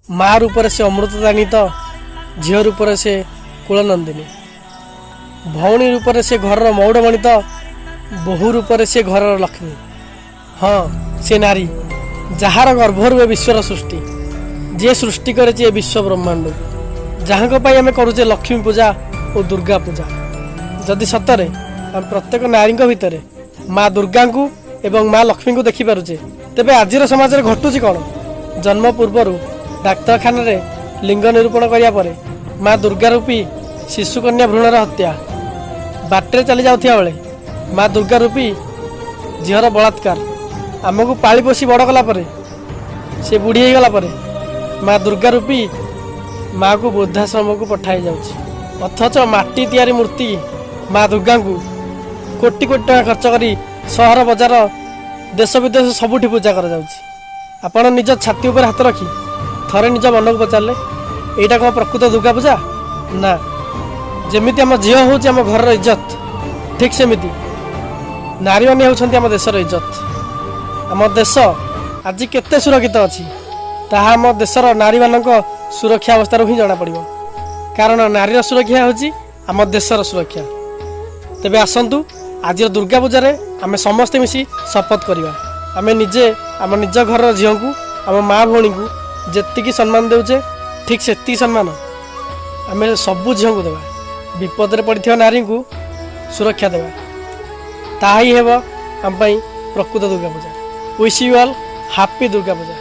माँ रूप से अमृतदानी तो झील रूप से कुलनंदिनी भौणी रूप से घर मौड़मणि तो बहु रूप से घर लक्ष्मी। हाँ से नारी जार गर्भर विश्वर सृष्टि जे सृष्टि करे विश्व ब्रह्मांड जहाँ आम करुचे लक्ष्मी पूजा और दुर्गा पूजा। जदि सतरे आम प्रत्येक नारी भितर माँ दुर्गा को एवं माँ लक्ष्मी को देखिपारे तेबे आजिर समाज में घटुची कौन? जन्म पूर्वर डाक्तखाना लिंग निरूपण कराया माँ दुर्गा रूपी शिशुकन्या भ्रूणर हत्या बाटे चली जाउथिया बेले माँ दुर्गा रूपी झीर बलात्कार आमको पाली पोषी बड़ कला से बुढ़ी हो गला माँ दुर्गा रूपी माँ को वृद्धाश्रम को पठाई जाउछि। अथच माटी तैयारी मूर्ति माँ दुर्गा को कोटी कोटी टका खर्च करी सहर बजार देश विदेश सबुठी पूजा करा जाउछि। आपण निज छाती उपर हाथ रखी थरे निज मन को पचारे एटा कौन प्रकृत दुर्गा पूजा ना? जमीती आम झील हूँ आम घर इज्जत ठीक सेमिति नारी मैंने होउछन्ति आम देशर इज्जत। आम देश आज केते सुरक्षित अच्छी ताहा आम देशर नारी मानक सुरक्षा अवस्था ही जना पड़िबो। कारण नारीर सुरक्षा होची आम देशर सुरक्षा। तेबे आसंतु आज दुर्गा पूजा रे आम समस्ते मिसी शपथ करवा आम निजे आम निज घर झील को आम माँ भौणी को जेतिकी सम्मान देउचे ठीक सेति सम्मान आम सबू झील को देवा। विपद रे पड़िथिबा नारी को सुरक्षा देवा ताही हेबो आम पई प्रकृत Durga Puja. Wish you all happy Durga Puja.